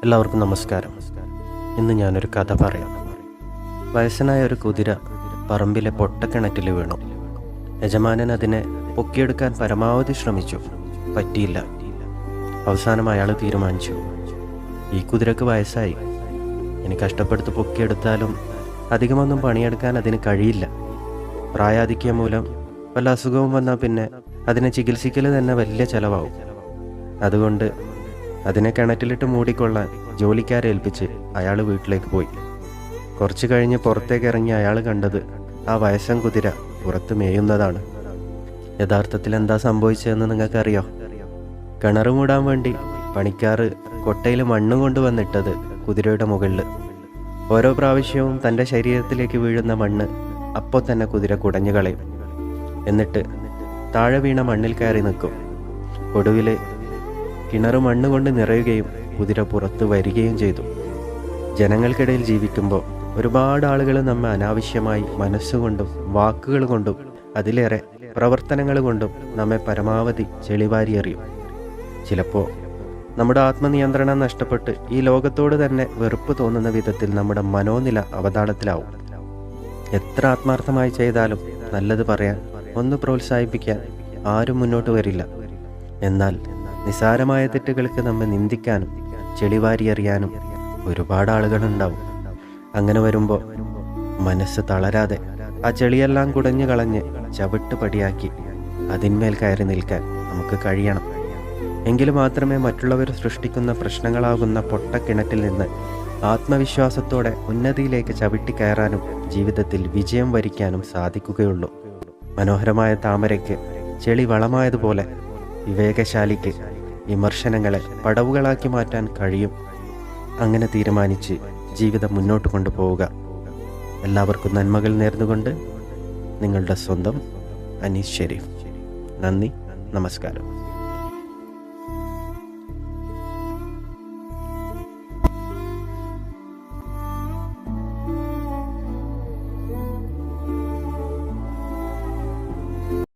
എല്ലാവർക്കും നമസ്കാരം. ഇന്ന് ഞാനൊരു കഥ പറയാം. വയസ്സനായ ഒരു കുതിര പറമ്പിലെ പൊട്ടക്കിണറ്റിൽ വീണു. യജമാനൻ അതിനെ പൊക്കിയെടുക്കാൻ പരമാവധി ശ്രമിച്ചു. പറ്റിയില്ല. അവസാനം അയാൾ തീരുമാനിച്ചു, ഈ കുതിരക്ക് വയസ്സായി, ഇനി കഷ്ടപ്പെടുത്ത് പൊക്കിയെടുത്താലും അധികമൊന്നും പണിയെടുക്കാൻ അതിന് കഴിയില്ല. പ്രായാധിക്യം മൂലം വല്ല അസുഖവും വന്നാൽ പിന്നെ അതിനെ ചികിത്സിക്കൽ തന്നെ വലിയ ചിലവാകും. അതുകൊണ്ട് അതിനെ കിണറ്റിലിട്ട് മൂടിക്കൊള്ളാൻ ജോലിക്കാരെ ഏൽപ്പിച്ച് അയാൾ വീട്ടിലേക്ക് പോയി. കുറച്ച് കഴിഞ്ഞ് പുറത്തേക്ക് ഇറങ്ങി അയാൾ കണ്ടത് ആ വയസ്സൻ കുതിര പുറത്ത് മേയുന്നതാണ്. യഥാർത്ഥത്തിൽ എന്താ സംഭവിച്ചതെന്ന് നിങ്ങൾക്കറിയോ? കിണർ മൂടാൻ വേണ്ടി പണിക്കാർ കൊട്ടയിൽ മണ്ണ് കൊണ്ടുവന്നിട്ടത് കുതിരയുടെ മുകളിൽ. ഓരോ പ്രാവശ്യവും തൻ്റെ ശരീരത്തിലേക്ക് വീഴുന്ന മണ്ണ് അപ്പോൾ തന്നെ കുതിര കുടഞ്ഞു കളയും. എന്നിട്ട് താഴെ വീണ മണ്ണിൽ കയറി നിൽക്കും. ഒടുവിൽ കിണർ മണ്ണ് കൊണ്ട് നിറയുകയും കുതിര പുറത്ത് വരികയും ചെയ്തു. ജനങ്ങൾക്കിടയിൽ ജീവിക്കുമ്പോൾ ഒരുപാട് ആളുകൾ നമ്മെ അനാവശ്യമായി മനസ്സുകൊണ്ടും വാക്കുകൾ കൊണ്ടും അതിലേറെ പ്രവർത്തനങ്ങൾ കൊണ്ടും നമ്മെ പരമാവധി ചെളിവാരി എറിയും. ചിലപ്പോൾ നമ്മുടെ ആത്മനിയന്ത്രണം നഷ്ടപ്പെട്ട് ഈ ലോകത്തോട് തന്നെ വെറുപ്പ് തോന്നുന്ന വിധത്തിൽ നമ്മുടെ മനോനില അവതാളത്തിലാവും. എത്ര ആത്മാർത്ഥമായി ചെയ്താലും നല്ലത് പറയാൻ, ഒന്ന് പ്രോത്സാഹിപ്പിക്കാൻ ആരും മുന്നോട്ട് വരില്ല. എന്നാൽ നിസാരമായ തെറ്റുകൾക്ക് നമ്മെ നിന്ദിക്കാനും ചെളിവാരി എറിയാനും ഒരുപാട് ആളുകളുണ്ടാവും. അങ്ങനെ വരുമ്പോൾ മനസ്സ് തളരാതെ ആ ചെളിയെല്ലാം കുടഞ്ഞു കളഞ്ഞ് ചവിട്ട് പടിയാക്കി അതിന്മേൽ കയറി നിൽക്കാൻ നമുക്ക് കഴിയണം. എങ്കിൽ മാത്രമേ മറ്റുള്ളവർ സൃഷ്ടിക്കുന്ന പ്രശ്നങ്ങളാകുന്ന പൊട്ടക്കിണറ്റിൽ നിന്ന് ആത്മവിശ്വാസത്തോടെ ഉന്നതിയിലേക്ക് ചവിട്ടിക്കയറാനും ജീവിതത്തിൽ വിജയം വരിക്കാനും സാധിക്കുകയുള്ളൂ. മനോഹരമായ താമരയ്ക്ക് ചെളി വളമായതുപോലെ വിവേകശാലിക്ക് വിമർശനങ്ങളെ പടവുകളാക്കി മാറ്റാൻ കഴിയും. അങ്ങനെ തീരുമാനിച്ച് ജീവിതം മുന്നോട്ട് കൊണ്ടുപോവുക. എല്ലാവർക്കും നന്മകൾ നേർന്നുകൊണ്ട് നിങ്ങളുടെ സ്വന്തം അനീസ് ഷെരീഫ്. നന്ദി, നമസ്കാരം.